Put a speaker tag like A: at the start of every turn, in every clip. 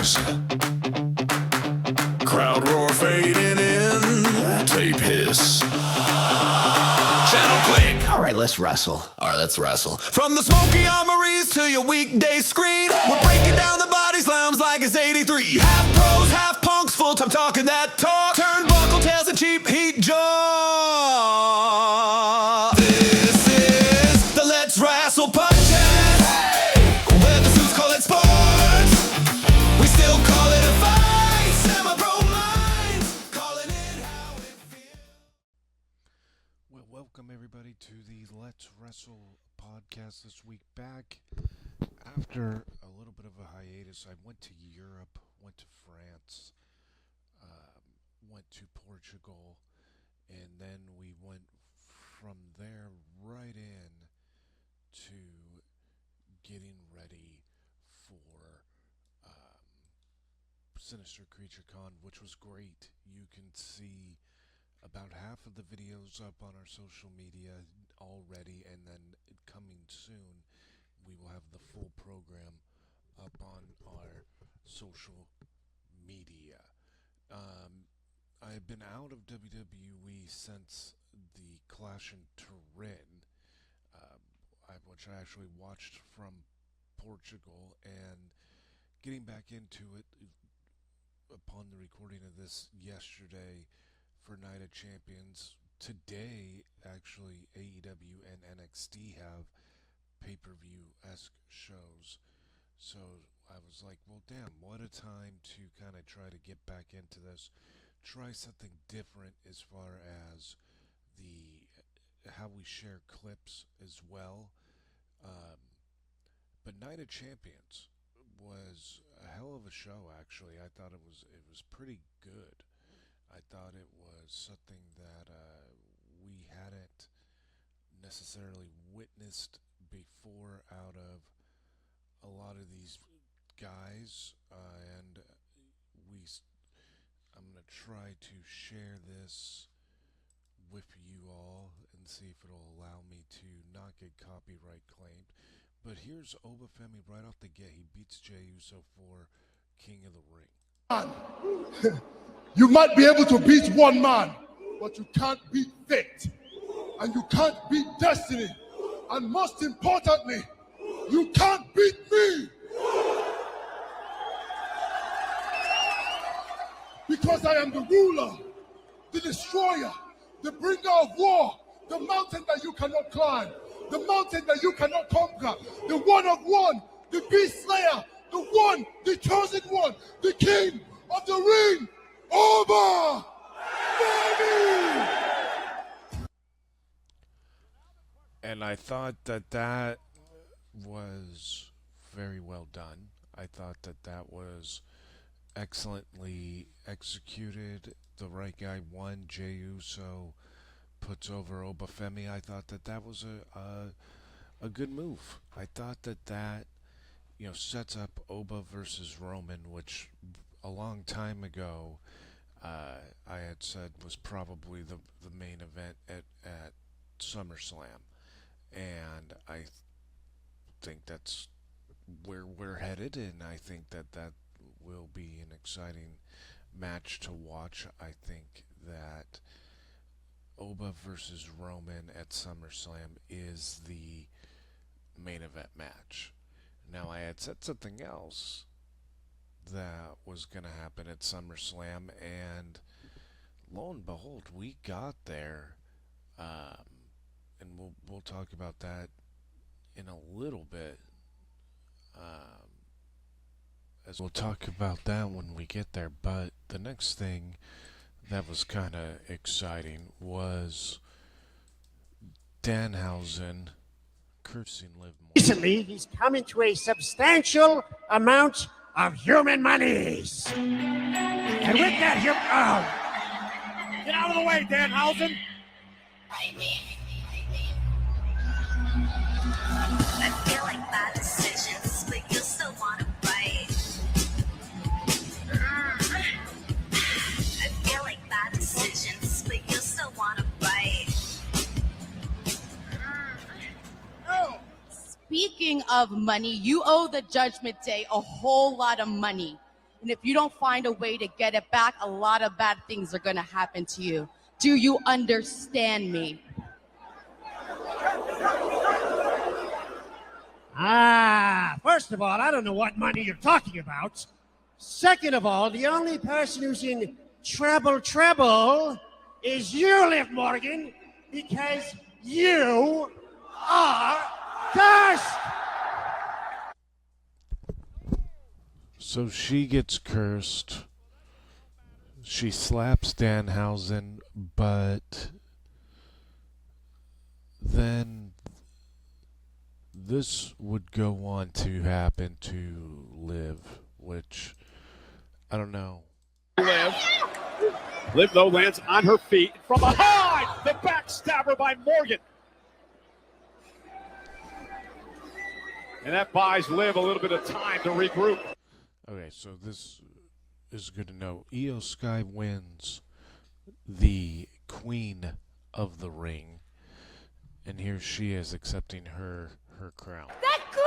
A: applause. Crowd roar fading in. Tape hiss. Channel click.
B: All right, let's wrestle.
A: All right, let's wrestle. From the smoky armories to your weekday screen, we're breaking down the body slams like it's 83. Half pros, half punks, full-time talking that talk. Turnbuckle tails and cheap heat jaw. This is the Let's Wrassle podcast. Where the suits call it sports, we still call it a fight. Semi-pro minds, calling it how it feels.
C: Well, welcome everybody to the Let's Wrestle podcast this week. Back after a little bit of a hiatus. I went to Europe, went to France, went to Portugal, and then we went from there right in to getting ready for Sinister Creature Con, which was great. You can see about half of the videos up on our social media already, and then coming soon we will have the full program up on our social media. I've been out of WWE since the Clash in Turin, which I actually watched from Portugal, and getting back into it upon the recording of this yesterday for Night of Champions. Today, actually, AEW and NXT have pay-per-view-esque shows. So I was like, well, damn, what a time to kind of try to get back into this. Try something different as far as how we share clips as well. But Night of Champions was a hell of a show, actually. I thought it was pretty good. I thought it was something that we hadn't necessarily witnessed before out of a lot of these guys, and I'm going to try to share this with you all and see if it'll allow me to not get copyright claimed. But here's Obafemi right off the gate. He beats Jey Uso for King of the Ring.
D: You might be able to beat one man, but you can't beat fate. And you can't beat destiny. And most importantly, you can't beat me. Because I am the ruler, the destroyer, the bringer of war, the mountain that you cannot climb, the mountain that you cannot conquer, the one of one, the beast slayer, the one, the chosen one, the king of the ring. Over! Baby!
C: And I thought that was very well done. I thought that was excellently executed. The right guy won. Jey Uso puts over Obafemi. I thought that was a good move. I thought that sets up Oba versus Roman, which a long time ago I had said was probably the main event at SummerSlam, and I think that's where we're headed, and I think that will be an exciting match to watch. I think that Oba versus Roman at SummerSlam is the main event match. Now, I had said something else that was going to happen at SummerSlam, and lo and behold, we got there, and we'll talk about that in a little bit, as we'll talk about that when we get there. But the next thing that was kind of exciting was Danhausen cursing Liv Morgan.
E: Recently, he's come into a substantial amount of human monies. And with that, get out of the way, Danhausen.
F: I feel like bad decisions, but you still want to bite. I feel like bad decisions, but you still want to bite.
G: Speaking of money, you owe the Judgment Day a whole lot of money.
B: And if you don't find a way to get it back, a lot of bad things are going to happen to you. Do you understand me?
E: First of all, I don't know what money you're talking about. Second of all, the only person who's in trouble is you, Liv Morgan, because you are cursed.
C: So she gets cursed. She slaps Danhausen, but then this would go on to happen to Liv, which I don't know.
G: Liv, though, lands on her feet from behind. The backstabber by Morgan. And that buys Liv a little bit of time to regroup.
C: Okay, so this is good to know. Io Sky wins the Queen of the Ring, and here she is accepting her crown.
F: The Queen!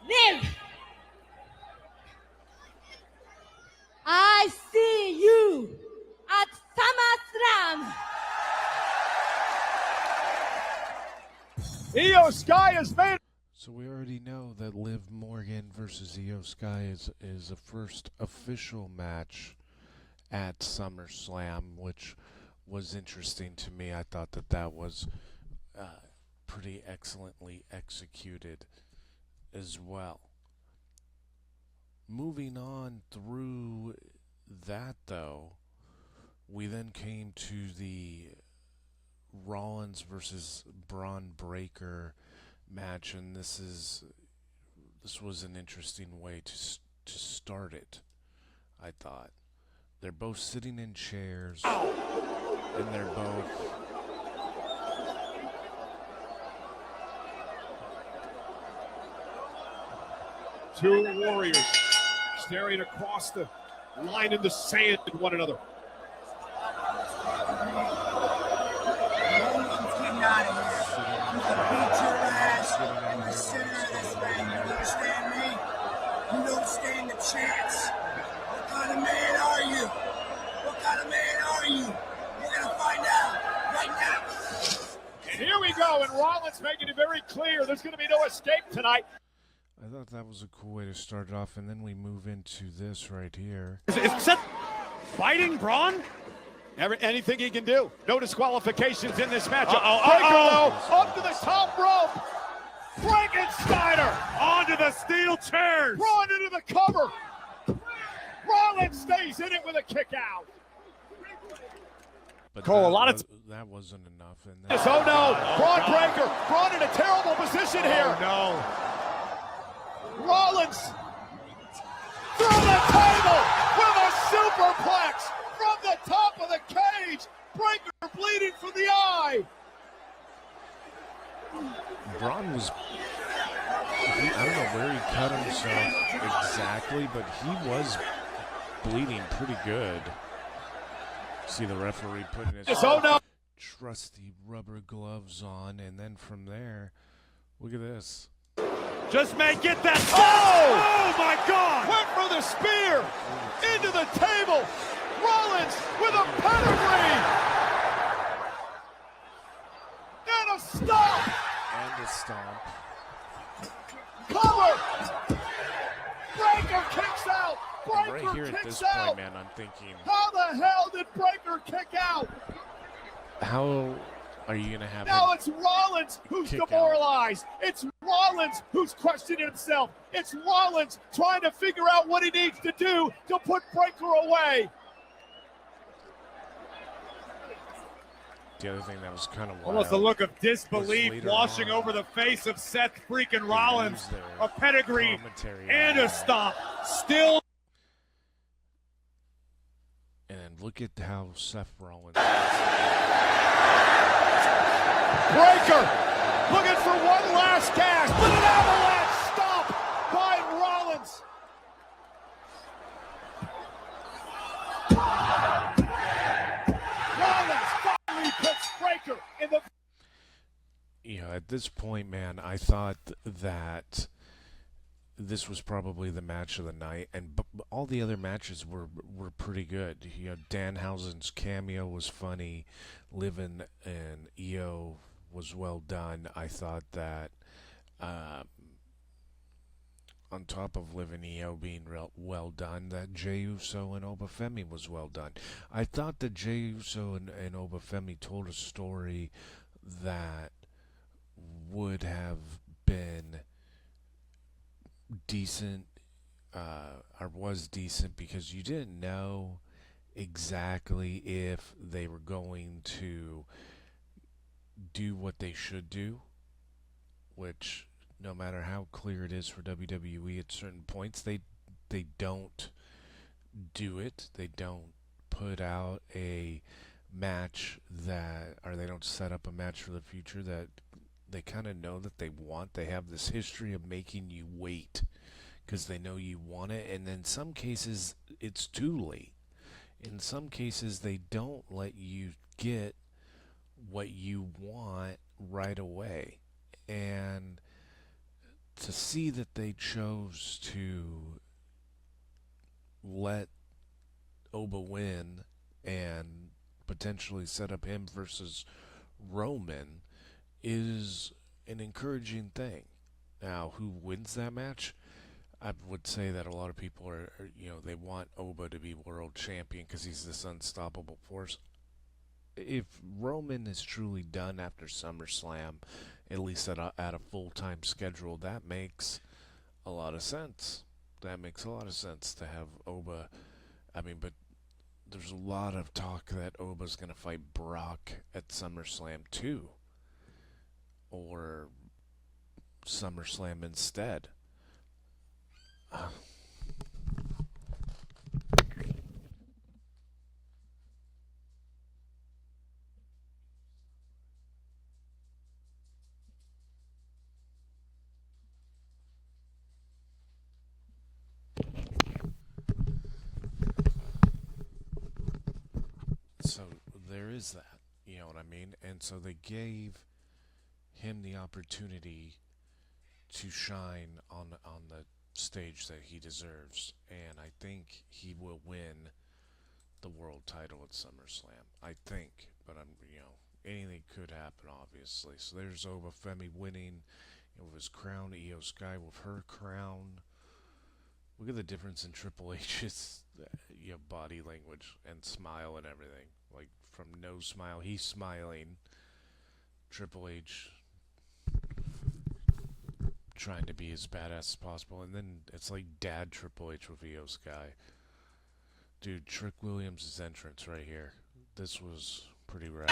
F: Liv! I see you at SummerSlam!
G: Io Sky has made.
C: So we already know that Liv Morgan versus Io Sky is a first official match at SummerSlam, which was interesting to me. I thought that was pretty excellently executed as well. Moving on through that, though, we then came to the Rollins versus Braun Breaker match, and this was an interesting way to start it. I thought they're both sitting in chairs, and they're both
G: two warriors staring across the line in the sand at one another.
H: You don't stand a chance. What kind of man are you? What kind of man are you? We're gonna find out right now.
G: And here we go, and Rollins making it very clear there's going to be no escape tonight.
C: I thought that was a cool way to start it off, and then we move into this right here.
G: Is Seth fighting Braun? Anything he can do. No disqualifications in this matchup. Breaker, though, up to the top rope. Frankensteiner onto the steel chairs. Braun into the cover. Rollins stays in it with a kick out.
C: But
G: Cole, a lot of
C: that wasn't enough. And
G: Yes, oh no, Braun Breaker. Braun in a terrible position here.
C: no.
G: Rollins through the table with a superplex from the top of the cage. Breaker bleeding from the eye.
C: Braun was, I don't know where he cut himself exactly, but he was bleeding pretty good. See the referee putting his
G: Yes, oh no.
C: trusty rubber gloves on, and then from there, look at this.
G: Just may get that. Oh my God! Went for the spear into the table. Rollins with a pedigree and a stomp.
C: And a stomp.
G: Cover. Breaker kicks out.
C: And
G: Breaker
C: right here at
G: kicks
C: this
G: out.
C: point, man, I'm thinking,
G: How the hell did Breaker kick out?
C: how are you going to have
G: Now
C: him
G: it's Rollins who's
C: kick out?
G: demoralized. It's Rollins who's questioning himself. It's Rollins trying to figure out what he needs to do to put Breaker away.
C: The other thing that was kind of wild.
I: Almost a look of disbelief
C: later
I: washing
C: on,
I: over the face of Seth freaking
C: they
I: Rollins.
C: used their
I: A pedigree
C: commentary
I: and
C: on
I: a
C: that.
I: stomp. Still.
C: And then look at how Seth Rollins.
G: Breaker looking for one last cast, but an avalanche stomp by Rollins. Rollins finally puts Breaker in the.
C: at this point, man, I thought that this was probably the match of the night, and all the other matches were pretty good. Danhausen's cameo was funny. Livin and Io was well done. I thought that on top of Liv and Io being well done, that Jey Uso and Obafemi was well done. I thought that Jey Uso and Obafemi told a story that would have been decent, or was decent, because you didn't know exactly if they were going to do what they should do, which, no matter how clear it is for WWE at certain points, they don't do it. They don't put out a match or they don't set up a match for the future that they kind of know that they want. They have this history of making you wait because they know you want it, and in some cases it's too late. In some cases they don't let you get what you want right away. And to see that they chose to let Oba win and potentially set up him versus Roman is an encouraging thing. Now, who wins that match? I would say that a lot of people are they want Oba to be world champion because he's this unstoppable force. If Roman is truly done after SummerSlam, at least at a full-time schedule, that makes a lot of sense. That makes a lot of sense to have Oba. But there's a lot of talk that Oba's going to fight Brock at SummerSlam too, or SummerSlam instead. So there is that, you know what I mean? And so they gave him the opportunity to shine on the stage that he deserves, and I think he will win the world title at SummerSlam. I think, but anything could happen, obviously. So there's Obafemi winning with his crown, Io Sky with her crown. Look at the difference in Triple H's body language and smile and everything. Like, from no smile, he's smiling. Triple H trying to be as badass as possible, and then it's like Dad Triple H with Io Sky. Dude, Trick Williams' entrance right here. This was pretty rad.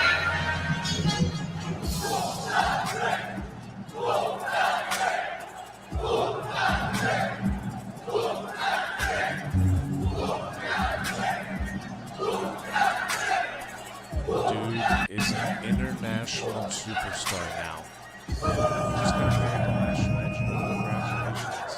C: Dude is an international superstar now. Just got married last night. Congratulations.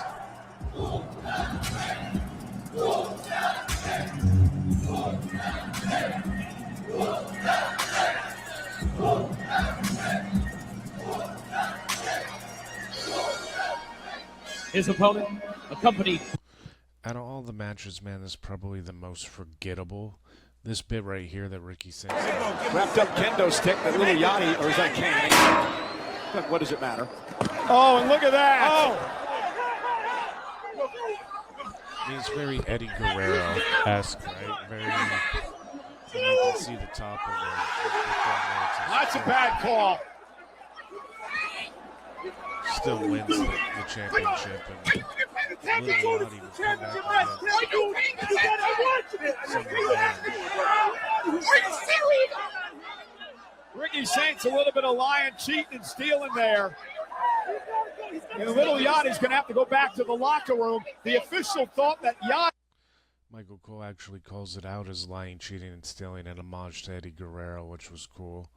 J: His opponent, accompanied.
C: Out of all the matches, man, this is probably the most forgettable. This bit right here that Ricky said.
G: Wrapped up kendo stick, that little yachty, or is that cane? What does it matter? Oh, and look at that! Oh!
C: He's very Eddie Guerrero-esque, right? Very. You can see the top of it.
G: That's a bad call.
C: Still wins the championship. And Lil Yachty will come back
G: Ricky Saints a little bit of lying, cheating, and stealing there. And Little Yachty's going to have to go back to the locker room. The official thought that Yachty...
C: Michael Cole actually calls it out as lying, cheating, and stealing, an homage to Eddie Guerrero, which was cool.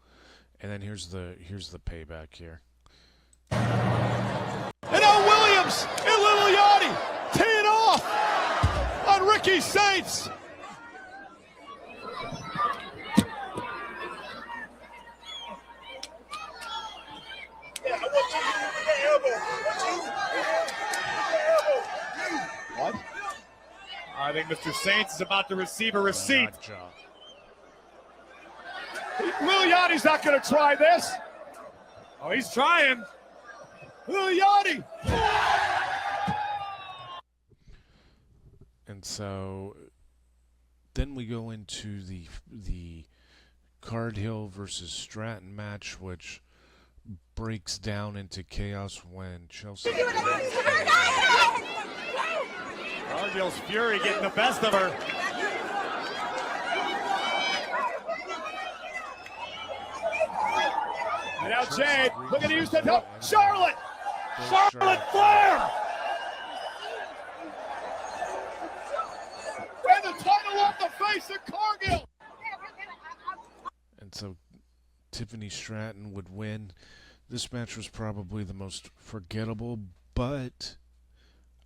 C: And then here's the payback here.
G: And now Williams and Little Yachty teeing off on Ricky Saints.
I: I think Mr. Saints is about to receive a receipt.
C: Not jaw.
G: Lil Yachty's not going to try this.
I: Oh, he's trying.
G: Lil Yachty.
C: And so then we go into the Cardhill versus Stratton match, which breaks down into chaos when Chelsea.
I: Cardill's fury getting the best of her.
G: And now Jade looking to use the help. Charlotte Flair. And the title off the face of Cargill.
C: And so Tiffany Stratton would win. This match was probably the most forgettable, but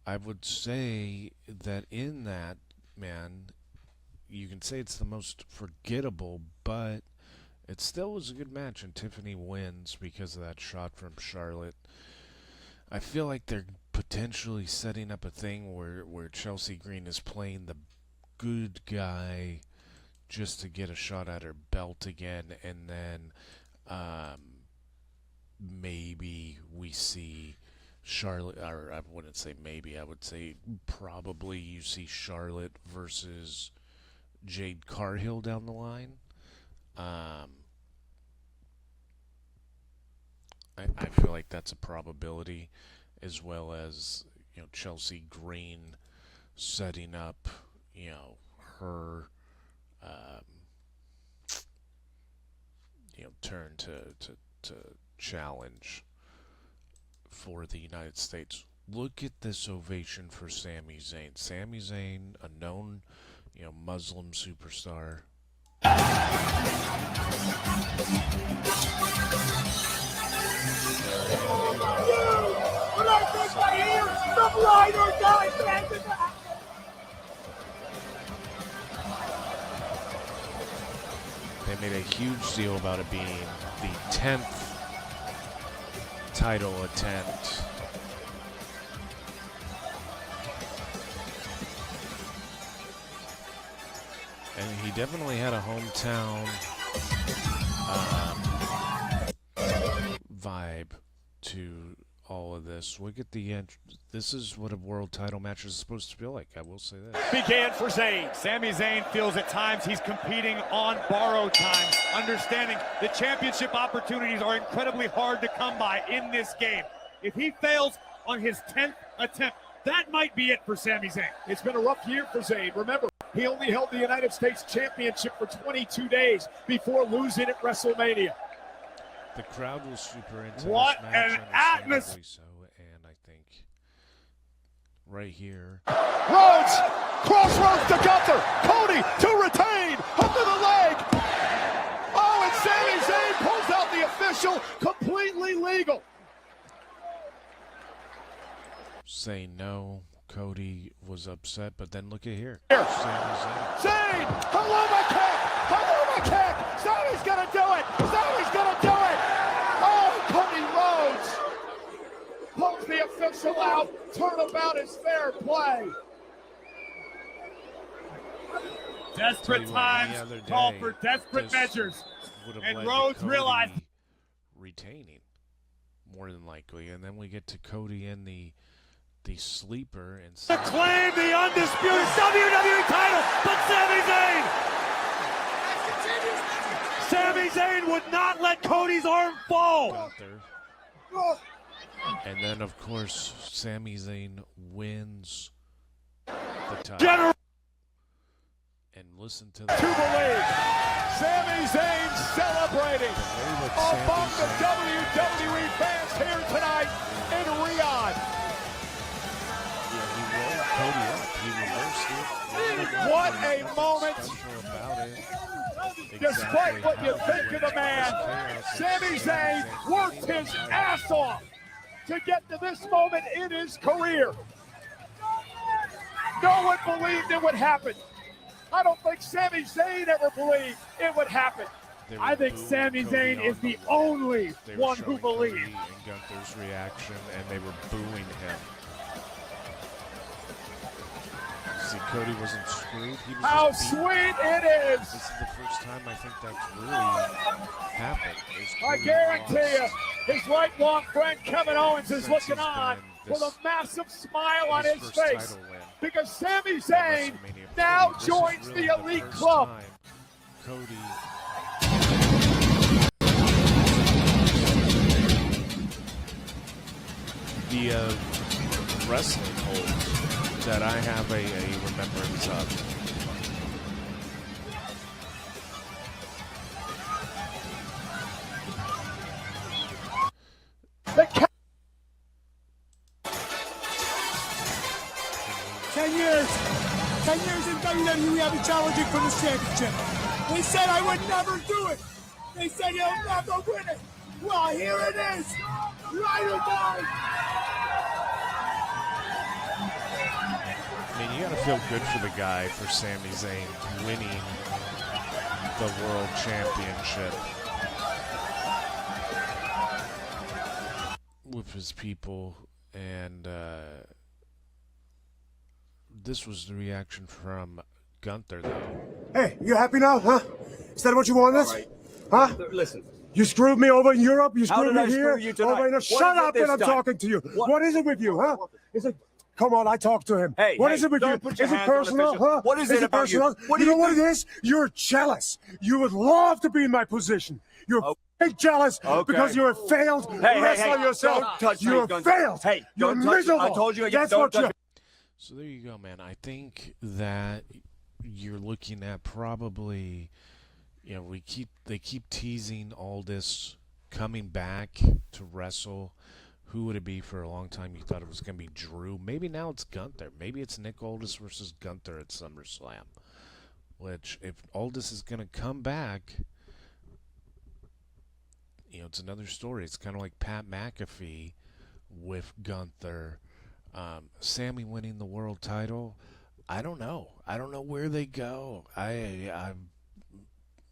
C: I would say that in that, man, you can say it's the most forgettable, but it still was a good match, and Tiffany wins because of that shot from Charlotte. I feel like they're potentially setting up a thing where Chelsea Green is playing the good guy just to get a shot at her belt again, and then maybe we see Charlotte, or I wouldn't say maybe, I would say probably you see Charlotte versus Jade Cargill down the line. I feel like that's a probability, as well as, you know, Chelsea Green setting up, you know, her turn to challenge for the United States. Look at this ovation for Sami Zayn. Sami Zayn, a known, you know, Muslim superstar. They made a huge deal about it being the 10th title attempt. And he definitely had a hometown vibe to all of this. Look at the end. This is what a world title match is supposed to feel like. I will say that.
I: Began for Zayn. Sami Zayn feels at times he's competing on borrowed time, understanding the championship opportunities are incredibly hard to come by in this game. If he fails on his 10th attempt, that might be it for Sami Zayn.
G: It's been a rough year for Zayn. Remember, he only held the United States Championship for 22 days before losing at WrestleMania.
C: The crowd was super into
I: What
C: this match,
I: an atmosphere!
C: so, and I think right here.
G: Rhodes, crossroads to Gunther, Cody to retain, under the leg. Oh, and Sami Zayn pulls out the official, completely legal.
C: Say no. Cody was upset, but then look at here.
G: Here.
C: Sami Zayn.
G: Zayn, Hallouma kick, Hallouma kick. Sami's gonna do it. Sami's gonna do it. Oh, Cody Rhodes pulls the official out. Turnabout is fair play.
I: Desperate times call for desperate measures. And Rhodes realized
C: retaining more than likely, and then we get to Cody in the sleeper and
I: to claim the undisputed WWE title, but Sami Zayn would not let Cody's arm fall.
C: Gunther. And then, of course, Sami Zayn wins the title. And listen to that.
G: To believe, Sami Zayn celebrating among the WWE fans here tonight in Riyadh.
C: Yeah, he rolled Cody up. He reversed it.
G: What a moment.
C: Special about it.
G: Despite what you
C: Exactly
G: think of the man, Sami Zayn worked his ass off to get to this moment in his career. No one believed it would happen. I don't think Sami Zayn ever believed it would happen. I think Sami Zayn is the only one who believed.
C: And Gunther's reaction, and they were booing him. See, Cody wasn't screwed. He was
G: How
C: just beaten.
G: sweet it is!
C: This is the first time I think that's really happened. is
G: I
C: Cody
G: guarantee
C: lost.
G: you, his lifelong friend Kevin Owens is
C: Since
G: looking
C: he's
G: on
C: been
G: with a
C: this-
G: massive smile on
C: his
G: his
C: first
G: face
C: title win
G: because Sami
C: at
G: Zayn
C: WrestleMania
G: now
C: 40. This is
G: joins
C: really
G: the Elite
C: first
G: Club.
C: time Cody the wrestling holds that I have a remembrance of.
G: The ca-
K: 10 years. 10 years in WWE, I've been challenging for this championship. They said I would never do it. They said you'll never win it. Well, here it is. Right or die.
C: I mean, you gotta feel good for the guy, for Sami Zayn winning the World Championship with his people, and this was the reaction from Gunther, though.
E: Hey, you happy now, huh? Is that what you wanted? Huh?
K: Listen.
E: You screwed me over in Europe. You
K: How
E: screwed
K: did
E: me
K: I
E: here.
K: screw you tonight?
E: Over in
K: What
E: Shut
K: is it
E: up
K: this
E: when I'm
K: time?
E: talking to you. What is it with you, huh? Is it? Come on, I talked to him.
K: Hey,
E: what
K: hey,
E: is it with
K: don't
E: you?
K: put your
E: Is it
K: hands on the
E: personal,
K: official.
E: huh?
K: What is it about you?
E: personal?
K: What do
E: you
K: you
E: know what
K: think?
E: it is? You're jealous. You would love to be in my position. You're jealous because you're a failed wrestler yourself.
K: Don't touch me,
E: You're
K: Gunther.
E: failed.
K: Hey,
E: you're
K: don't touch me.
E: miserable.
K: I told you again,
E: That's
K: don't
E: what
K: touch
E: you.
K: me.
C: So there you go, man. I think that you're looking at probably, you know, they keep teasing Aldis coming back to wrestle. Who would it be? For a long time you thought it was going to be Drew. Maybe now it's Gunther. Maybe it's Nick Aldis versus Gunther at SummerSlam. Which, if Aldis is going to come back, you know, it's another story. It's kind of like Pat McAfee with Gunther. Sammy winning the world title, I don't know. I don't know where they go.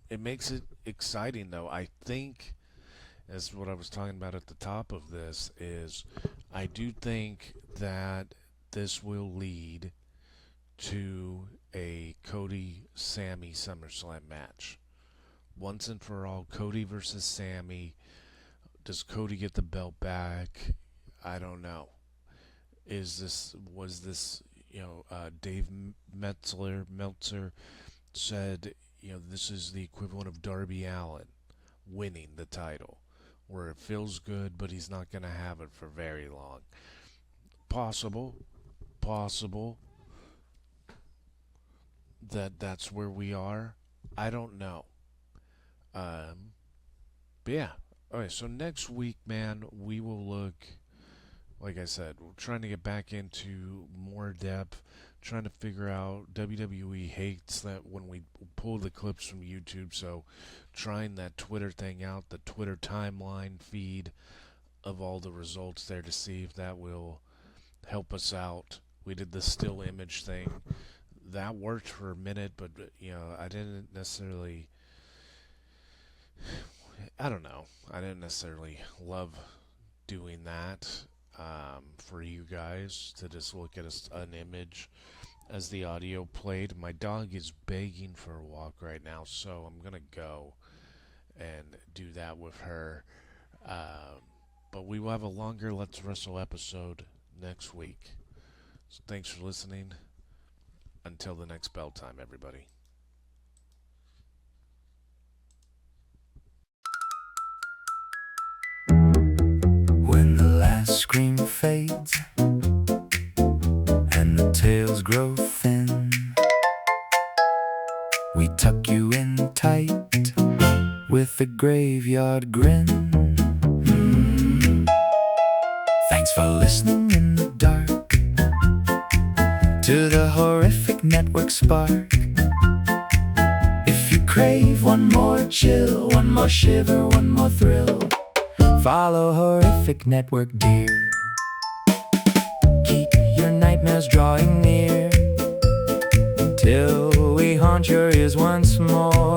C: It makes it exciting, though. I think, as what I was talking about at the top of this, is I do think that this will lead to a Cody-Sammy SummerSlam match. Once and for all, Cody versus Sammy. Does Cody get the belt back? I don't know. Was this, you know, Dave Meltzer said, you know, this is the equivalent of Darby Allin winning the title, where it feels good, but he's not going to have it for very long. Possible that that's where we are. I don't know. But yeah. Okay, so next week, man, we will look, like I said, we're trying to get back into more depth, trying to figure out, WWE hates that when we pull the clips from YouTube, so trying that Twitter thing out, the Twitter timeline feed of all the results there to see if that will help us out. We did the still image thing. That worked for a minute, but, you know, I didn't necessarily love doing that for you guys to just look at an image as the audio played. My dog is begging for a walk right now, so I'm going to go and do that with her. But we will have a longer Let's Wrestle episode next week. So thanks for listening. Until the next bell time, everybody.
L: When the last scream fades and the tails grow thin, we tuck you in tight with a graveyard grin. Thanks for listening in the dark to the Horrific Network spark. If you crave one more chill, one more shiver, one more thrill, follow Horrific Network, dear. Keep your nightmares drawing near till we haunt your ears once more.